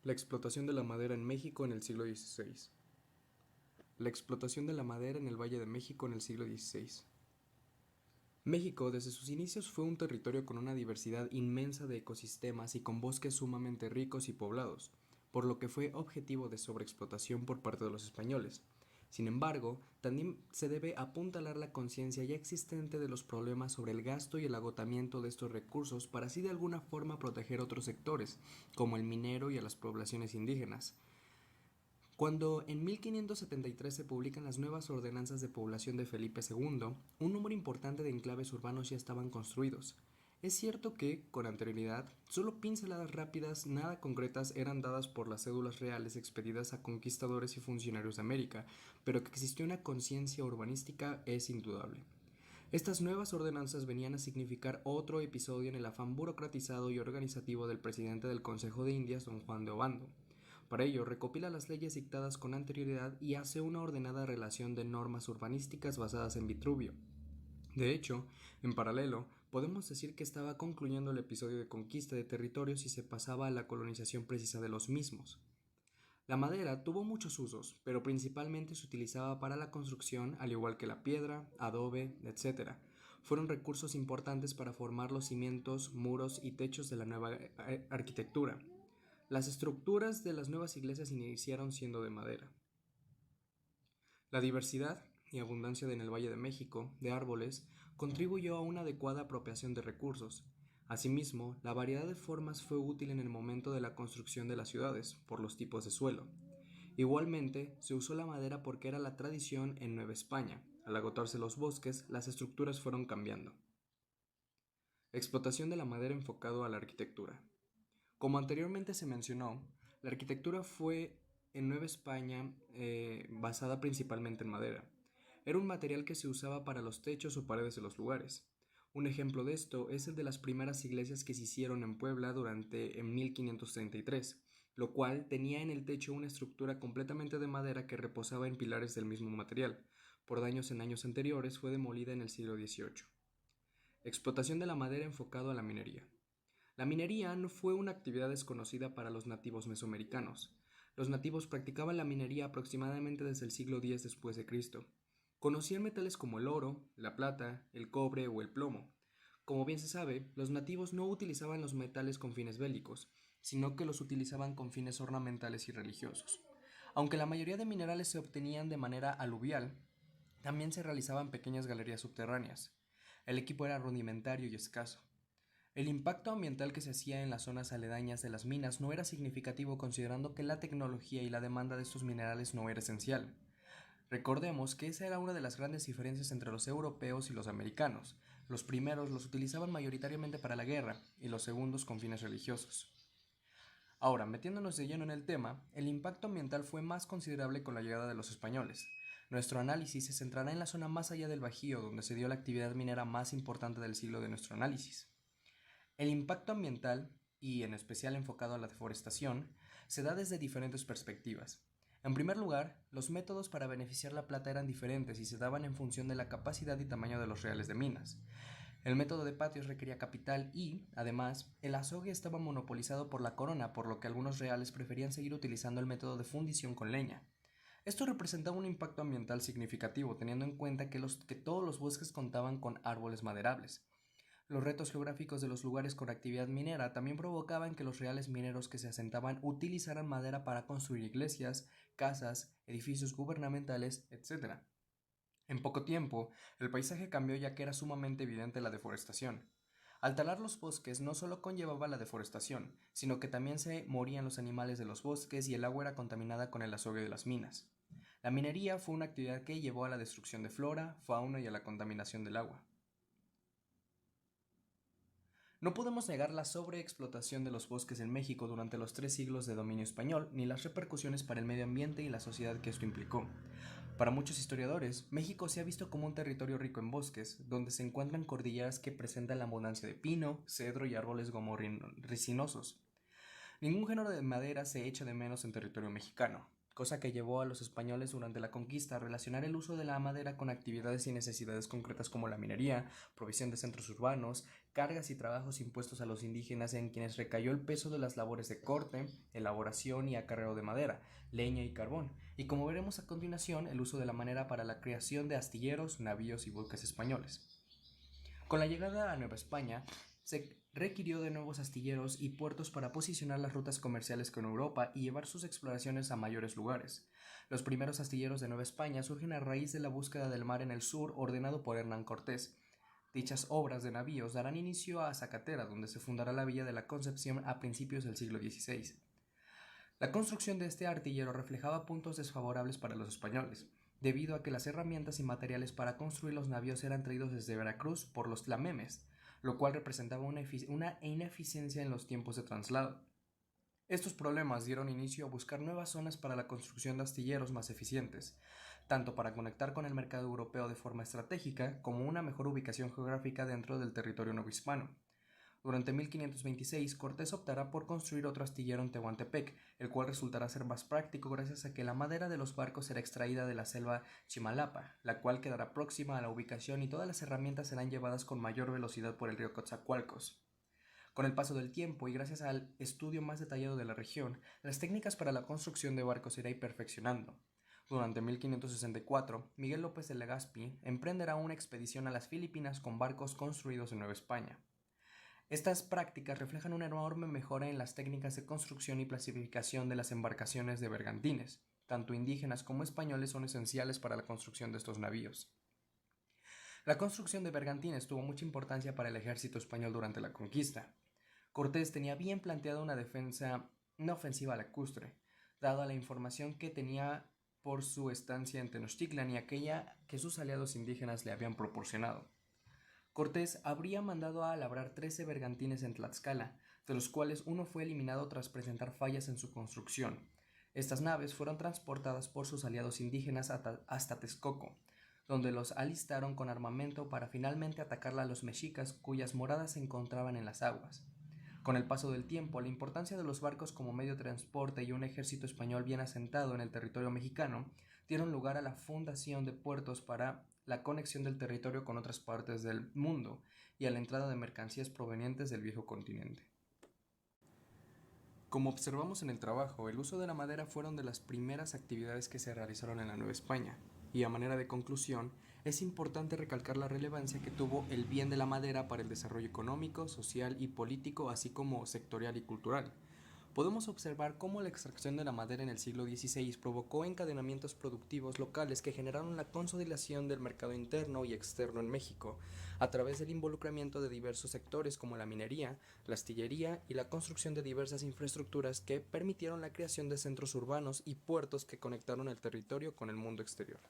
La explotación de la madera en México en el siglo XVI. La explotación de la madera en el Valle de México en el siglo XVI. México desde sus inicios fue un territorio con una diversidad inmensa de ecosistemas y con bosques sumamente ricos y poblados, por lo que fue objetivo de sobreexplotación por parte de los españoles. Sin embargo, también se debe apuntalar la conciencia ya existente de los problemas sobre el gasto y el agotamiento de estos recursos para así de alguna forma proteger otros sectores, como el minero y a las poblaciones indígenas. Cuando en 1573 se publican las nuevas ordenanzas de población de Felipe II, un número importante de enclaves urbanos ya estaban construidos. Es cierto que, con anterioridad, solo pinceladas rápidas, nada concretas, eran dadas por las cédulas reales expedidas a conquistadores y funcionarios de América, pero que existió una conciencia urbanística es indudable. Estas nuevas ordenanzas venían a significar otro episodio en el afán burocratizado y organizativo del presidente del Consejo de Indias, don Juan de Obando. Para ello, recopila las leyes dictadas con anterioridad y hace una ordenada relación de normas urbanísticas basadas en Vitruvio. De hecho, en paralelo, podemos decir que estaba concluyendo el episodio de conquista de territorios y se pasaba a la colonización precisa de los mismos. La madera tuvo muchos usos, pero principalmente se utilizaba para la construcción, al igual que la piedra, adobe, etc. Fueron recursos importantes para formar los cimientos, muros y techos de la nueva arquitectura. Las estructuras de las nuevas iglesias iniciaron siendo de madera. La diversidad y abundancia en el Valle de México de árboles contribuyó a una adecuada apropiación de recursos. Asimismo, la variedad de formas fue útil en el momento de la construcción de las ciudades, por los tipos de suelo. Igualmente, se usó la madera porque era la tradición en Nueva España. Al agotarse los bosques, las estructuras fueron cambiando. Explotación de la madera enfocado a la arquitectura. Como anteriormente se mencionó, la arquitectura fue en Nueva España basada principalmente en madera. Era un material que se usaba para los techos o paredes de los lugares. Un ejemplo de esto es el de las primeras iglesias que se hicieron en Puebla durante en 1533, lo cual tenía en el techo una estructura completamente de madera que reposaba en pilares del mismo material. Por daños en años anteriores fue demolida en el siglo XVIII. Explotación de la madera enfocado a la minería. La minería no fue una actividad desconocida para los nativos mesoamericanos. Los nativos practicaban la minería aproximadamente desde el siglo X después de Cristo. Conocían metales como el oro, la plata, el cobre o el plomo. Como bien se sabe, los nativos no utilizaban los metales con fines bélicos, sino que los utilizaban con fines ornamentales y religiosos. Aunque la mayoría de minerales se obtenían de manera aluvial, también se realizaban pequeñas galerías subterráneas. El equipo era rudimentario y escaso. El impacto ambiental que se hacía en las zonas aledañas de las minas no era significativo considerando que la tecnología y la demanda de estos minerales no era esencial. Recordemos que esa era una de las grandes diferencias entre los europeos y los americanos. Los primeros los utilizaban mayoritariamente para la guerra y los segundos con fines religiosos. Ahora, metiéndonos de lleno en el tema, el impacto ambiental fue más considerable con la llegada de los españoles. Nuestro análisis se centrará en la zona más allá del Bajío, donde se dio la actividad minera más importante del siglo de nuestro análisis. El impacto ambiental, y en especial enfocado a la deforestación, se da desde diferentes perspectivas. En primer lugar, los métodos para beneficiar la plata eran diferentes y se daban en función de la capacidad y tamaño de los reales de minas. El método de patios requería capital y, además, el azogue estaba monopolizado por la corona, por lo que algunos reales preferían seguir utilizando el método de fundición con leña. Esto representaba un impacto ambiental significativo, teniendo en cuenta que todos los bosques contaban con árboles maderables. Los retos geográficos de los lugares con actividad minera también provocaban que los reales mineros que se asentaban utilizaran madera para construir iglesias, casas, edificios gubernamentales, etc. En poco tiempo, el paisaje cambió ya que era sumamente evidente la deforestación. Al talar los bosques no solo conllevaba la deforestación, sino que también se morían los animales de los bosques y el agua era contaminada con el azogue de las minas. La minería fue una actividad que llevó a la destrucción de flora, fauna y a la contaminación del agua. No podemos negar la sobreexplotación de los bosques en México durante los 3 siglos de dominio español, ni las repercusiones para el medio ambiente y la sociedad que esto implicó. Para muchos historiadores, México se ha visto como un territorio rico en bosques, donde se encuentran cordilleras que presentan la abundancia de pino, cedro y árboles resinosos. Ningún género de madera se echa de menos en territorio mexicano. cosa que llevó a los españoles durante la conquista a relacionar el uso de la madera con actividades y necesidades concretas como la minería, provisión de centros urbanos, cargas y trabajos impuestos a los indígenas en quienes recayó el peso de las labores de corte, elaboración y acarreo de madera, leña y carbón, y como veremos a continuación, el uso de la madera para la creación de astilleros, navíos y buques españoles. Con la llegada a Nueva España, se requirió de nuevos astilleros y puertos para posicionar las rutas comerciales con Europa y llevar sus exploraciones a mayores lugares. Los primeros astilleros de Nueva España surgen a raíz de la búsqueda del mar en el sur ordenado por Hernán Cortés. Dichas obras de navíos darán inicio a Zacatera, donde se fundará la Villa de la Concepción a principios del siglo XVI. La construcción de este artillero reflejaba puntos desfavorables para los españoles, debido a que las herramientas y materiales para construir los navíos eran traídos desde Veracruz por los tlamemes, lo cual representaba una ineficiencia en los tiempos de traslado. Estos problemas dieron inicio a buscar nuevas zonas para la construcción de astilleros más eficientes, tanto para conectar con el mercado europeo de forma estratégica como una mejor ubicación geográfica dentro del territorio novohispano. Durante 1526, Cortés optará por construir otro astillero en Tehuantepec, el cual resultará ser más práctico gracias a que la madera de los barcos será extraída de la selva Chimalapa, la cual quedará próxima a la ubicación y todas las herramientas serán llevadas con mayor velocidad por el río Coatzacoalcos. Con el paso del tiempo y gracias al estudio más detallado de la región, las técnicas para la construcción de barcos se irán perfeccionando. Durante 1564, Miguel López de Legazpi emprenderá una expedición a las Filipinas con barcos construidos en Nueva España. Estas prácticas reflejan una enorme mejora en las técnicas de construcción y clasificación de las embarcaciones de bergantines. Tanto indígenas como españoles son esenciales para la construcción de estos navíos. La construcción de bergantines tuvo mucha importancia para el ejército español durante la conquista. Cortés tenía bien planteada una ofensiva lacustre, dada la información que tenía por su estancia en Tenochtitlan y aquella que sus aliados indígenas le habían proporcionado. Cortés habría mandado a labrar 13 bergantines en Tlaxcala, de los cuales uno fue eliminado tras presentar fallas en su construcción. Estas naves fueron transportadas por sus aliados indígenas hasta Texcoco, donde los alistaron con armamento para finalmente atacar a los mexicas cuyas moradas se encontraban en las aguas. Con el paso del tiempo, la importancia de los barcos como medio de transporte y un ejército español bien asentado en el territorio mexicano dieron lugar a la fundación de puertos para la conexión del territorio con otras partes del mundo y a la entrada de mercancías provenientes del viejo continente. Como observamos en el trabajo, el uso de la madera fueron de las primeras actividades que se realizaron en la Nueva España, y a manera de conclusión, es importante recalcar la relevancia que tuvo el bien de la madera para el desarrollo económico, social y político, así como sectorial y cultural. Podemos observar cómo la extracción de la madera en el siglo XVI provocó encadenamientos productivos locales que generaron la consolidación del mercado interno y externo en México, a través del involucramiento de diversos sectores como la minería, la astillería y la construcción de diversas infraestructuras que permitieron la creación de centros urbanos y puertos que conectaron el territorio con el mundo exterior.